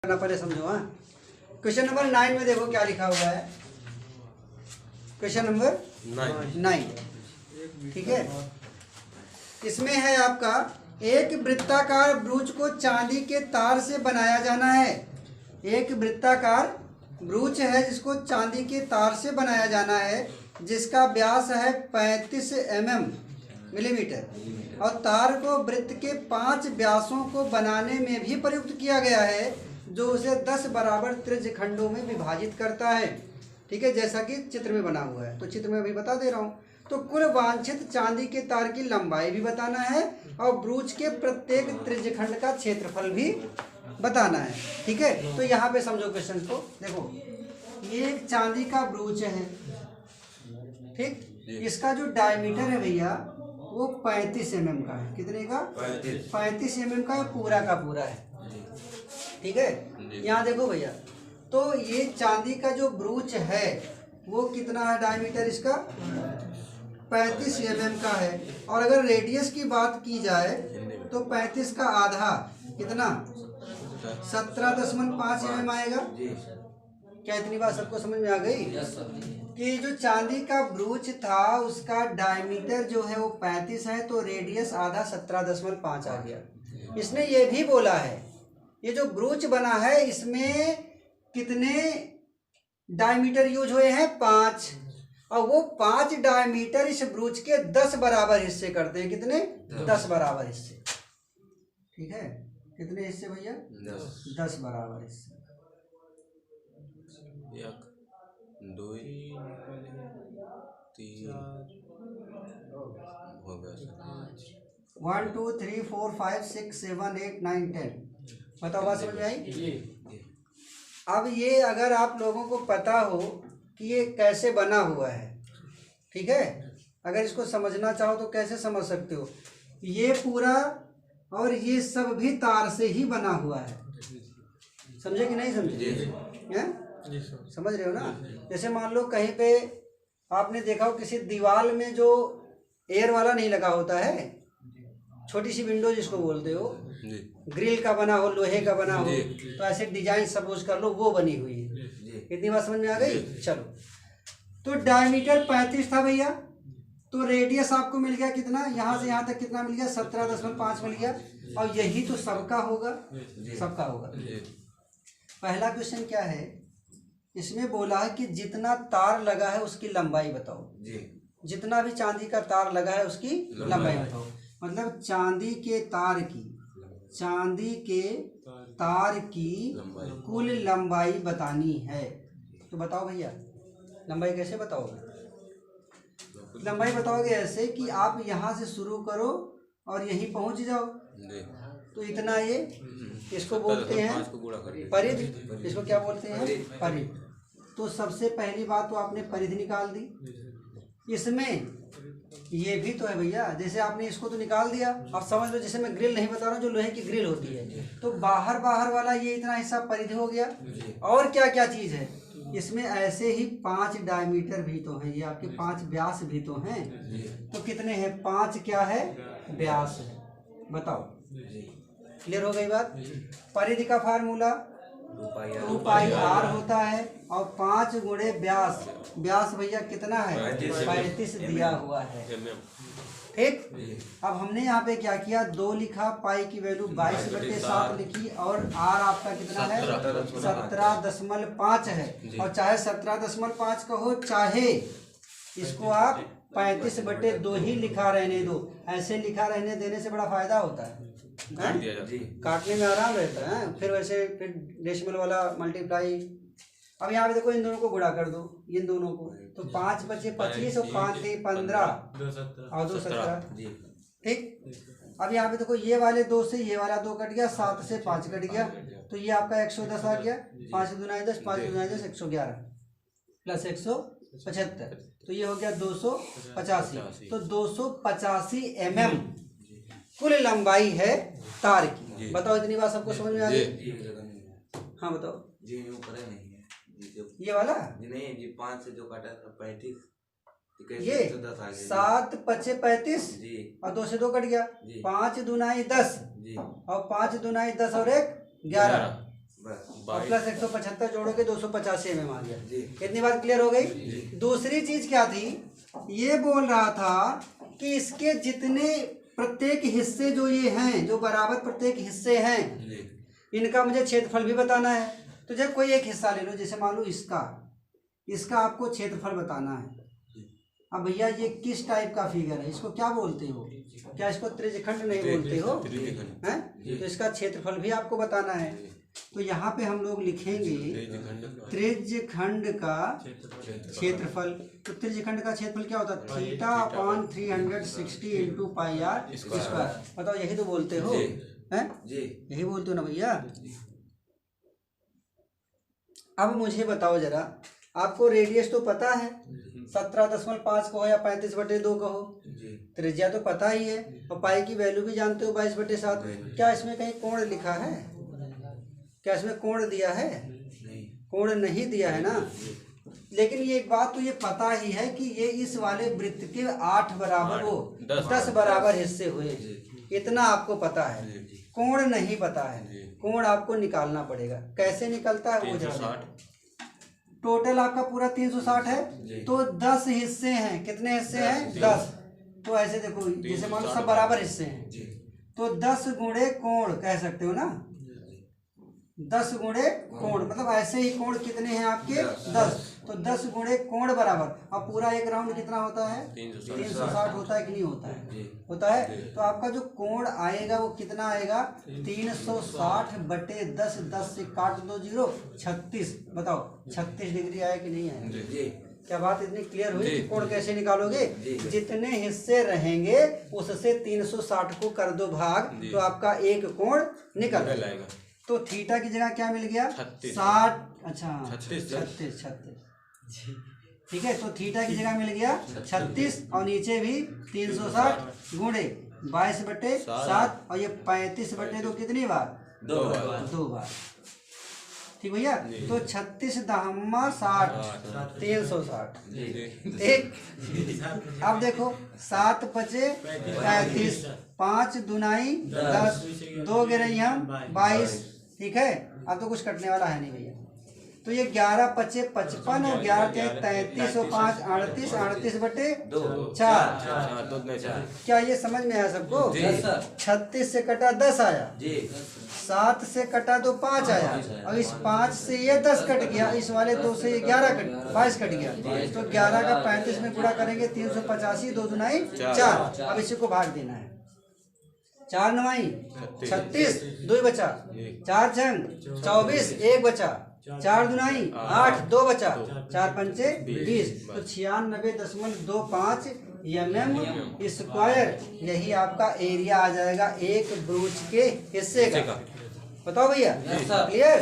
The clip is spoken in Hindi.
करना पहले समझो। हाँ, क्वेश्चन नंबर 9 में देखो क्या लिखा हुआ है। क्वेश्चन नंबर 9, ठीक है। इसमें है आपका एक वृत्ताकार ब्रूच को चांदी के तार से बनाया जाना है। एक वृत्ताकार ब्रूच है जिसको चांदी के तार से बनाया जाना है, जिसका व्यास है 35 मिलीमीटर और तार को वृत्त के 5 व्यासों को बनाने में भी प्रयुक्त किया गया है, जो उसे 10 बराबर त्रिज्य खंडों में विभाजित करता है। ठीक है, जैसा कि चित्र में बना हुआ है। तो चित्र में अभी बता दे रहा हूँ। तो कुल वांछित चांदी के तार की लंबाई भी बताना है और ब्रूच के प्रत्येक त्रिज्य खंड का क्षेत्रफल भी बताना है। ठीक है, तो यहाँ पे समझो क्वेश्चन को। देखो, ये एक चांदी का ब्रूच है, ठीक। इसका जो डायमीटर है भैया वो 35 mm का है। कितने का? 35 mm का पूरा है। ठीक है, यहाँ देखो भैया, तो ये चांदी का जो ब्रूच है वो कितना है? डायमीटर इसका 35 mm का है। और अगर रेडियस की बात की जाए तो 35 का आधा कितना? 17.5 mm आएगा। क्या इतनी बात सबको समझ में आ गई? कि जो चांदी का ब्रूच था उसका डायमीटर जो है वो 35 है, तो रेडियस आधा 17.5 आ गया। इसने ये भी बोला है ये जो ब्रूच बना है इसमें कितने डायमीटर यूज हुए हैं? 5। और वो 5 डायमीटर इस ब्रूच के 10 बराबर हिस्से करते हैं। कितने? 10 बराबर हिस्से। ठीक है, कितने हिस्से भैया? 10 बराबर हिस्से। 1 2 3 हो गया 1 2 3 4 5 6 7 8 9 10। बताओ, बात समझ में आई? अब ये अगर आप लोगों को पता हो कि ये कैसे बना हुआ है, ठीक है, अगर इसको समझना चाहो तो कैसे समझ सकते हो? ये पूरा और ये सब भी तार से ही बना हुआ है। समझे कि नहीं समझे? हैं? समझ रहे हो ना? जैसे मान लो कहीं पे आपने देखा हो किसी दीवार में जो एयर वाला नहीं लगा होता है, छोटी सी विंडो जिसको बोलते हो, ग्रिल का बना हो, लोहे का बना हो, तो ऐसे डिजाइन सपोज कर लो वो बनी हुई है। इतनी बात समझ में आ गई? चलो, तो डायमीटर 35 था भैया, तो रेडियस आपको मिल गया कितना? यहाँ से यहाँ तक कितना मिल गया? 17.5 मिल गया। और यही तो सबका होगा, सबका होगा। पहला क्वेश्चन क्या है? इसमें बोला है कि जितना तार लगा है उसकी लंबाई बताओ। जितना भी चांदी का तार लगा है उसकी लंबाई बताओ। मतलब चांदी के तार की कुल लंबाई बतानी है। तो बताओ भैया, लंबाई कैसे बताओगे? लंबाई बताओगे ऐसे कि आप यहाँ से शुरू करो और यहीं पहुँच जाओ। तो इतना ये इसको बोलते हैं परिध। इसको क्या बोलते हैं? परिध। तो सबसे पहली बात तो आपने परिध निकाल दी। इसमें ये भी तो है भैया, जैसे आपने इसको तो निकाल दिया। अब समझ लो, जैसे मैं ग्रिल नहीं बता रहा हूँ, जो लोहे की ग्रिल होती है, तो बाहर वाला ये इतना हिस्सा परिध हो गया। और क्या क्या चीज़ है इसमें? ऐसे ही 5 डायमीटर भी तो हैं, ये आपके 5 व्यास भी तो हैं। तो कितने हैं? 5 क्या है? व्यास है। बताओ, क्लियर हो गई बात? परिधि का फार्मूला 2 पाई r होता है और 5 गुणे व्यास। व्यास भैया कितना है? 35 दिया हुआ है। ठीक। अब हमने यहाँ पे क्या किया? 2 लिखा, पाई की वैल्यू 22/7 लिखी और r आपका कितना है? 17.5 है। और चाहे 17.5 कहो, चाहे इसको आप 35/2 ही लिखा रहने दो। ऐसे लिखा रहने देने से बड़ा फायदा होता है, काटने में आराम रहता है। फिर वैसे फिर डेसिमल वाला मल्टीप्लाई। अब यहाँ पे देखो, इन दोनों को गुणा कर दो, इन दोनों को, तो 5 बचे 25 और 5 थे 15 और 2 17। ठीक। अब यहाँ पे देखो, ये वाले 2 से ये वाला 2 कट गया, 7 से 5 कट गया, तो ये आपका 110 आ गया। 5 दूना 10, 5 दूना 10, 111 प्लस 175, तो ये हो गया 285। तो 285 mm कुल लंबाई है तार की। बताओ, इतनी बात सबको समझ में आ गई? हाँ बताओ। ये वाला नहीं जी, 5 से जो काटा था 35, ये 7 5 35 और 2 से 2 कट गया। 5 दूना 10 और 5 दूना 10 और 1 11। और प्लस 175 जोड़ोगे 285 mm आ गया। जी। कितनी बात क्लियर हो गई? दूसरी चीज क्या थी, ये बोल रहा था कि इसके जितने प्रत्येक हिस्से जो ये हैं, जो बराबर प्रत्येक हिस्से हैं, इनका मुझे क्षेत्रफल भी बताना है। तो जब कोई एक हिस्सा ले लो, जैसे मान लो इसका आपको क्षेत्रफल बताना है। अब भैया ये किस टाइप का फिगर है, इसको क्या बोलते हो? क्या इसको त्रिज्यखंड नहीं बोलते हो? हैं? तो इसका क्षेत्रफल भी आपको बताना है। तो यहाँ पे हम लोग लिखेंगे त्रिज्यखंड का क्षेत्रफल। तो त्रिज्यखंड का क्षेत्रफल क्या होता है? Theta upon 360 into pi r square. बताओ, यही तो बोलते हो, हैं? यही बोलते हो ना भैया? अब मुझे बताओ जरा, आपको रेडियस तो पता है, 17.5 कहो या 35/2 कहो, त्रिज्या तो पता ही है, और पाई की वैल्यू भी जानते हो 22/7। क्या इसमें कहीं कोण लिखा है? क्या इसमें कोण दिया है? कोण नहीं दिया है ना। लेकिन ये एक बात तो ये पता ही है कि ये इस वाले वृत्त के 8 बराबर वो 10 बराबर हिस्से हुए, इतना आपको पता है। कोण नहीं पता है, कोण आपको निकालना पड़ेगा। कैसे निकलता है वो जरा। टोटल आपका पूरा 360 है, तो 10 हिस्से हैं। कितने हिस्से हैं? 10। तो ऐसे देखो, जैसे मान लो सब बराबर हिस्से हैं, तो 10 गुणे कोण कह सकते हो ना। 10 गुणे कोण, मतलब ऐसे ही कोण कितने हैं आपके? 10। तो 10 गुणे कोण बराबर, अब पूरा एक राउंड कितना होता है? 360 होता है कि नहीं होता है? होता है। तो आपका जो कोण आएगा वो कितना आएगा? 360/10। 10 से काट दो 0, 36। बताओ 36 डिग्री आया कि नहीं आया? क्या बात इतनी क्लियर हुई कि कोण कैसे निकालोगे? जितने हिस्से रहेंगे उससे 360 को कर दो भाग, तो आपका एक कोण निकल आएगा। तो थीटा की जगह क्या मिल गया? 60। अच्छा 36। ठीक है, तो थीटा की जगह मिल गया 36, और नीचे भी 360 गुणे 22/7, और ये 35/2 कितनी बार? 2 बार। ठीक भैया। तो 36 दहम्मा 60, 360। ठीक। अब देखो 7 पचे 35, 5 दुनाई 10, 2 गिरैया 22। ठीक है, अब तो कुछ कटने वाला है नहीं भैया। तो ये 11 पचे 55, और 11 के 33, और 5 38, 38/4। क्या ये समझ में आया सबको? 36 से कटा 10 आया, 7 से कटा तो 5 आया, और इस 5 से ये 10 कट गया, इस वाले 2 से ये 22 कट गया। तो 11 का 35 में पूरा करेंगे 385, 2 दुनाई 4। अब इसी को भाग देना है। 4 9 36, 2 बचा, 4 छंग 24, 1 बचा, 4 दुनाई 8, 2 बचा, 4 पंचे 20। तो 96.25 mm स्क्वायर, यही आपका एरिया आ जाएगा एक ब्रूच के हिस्से का। बताओ भैया, क्लियर?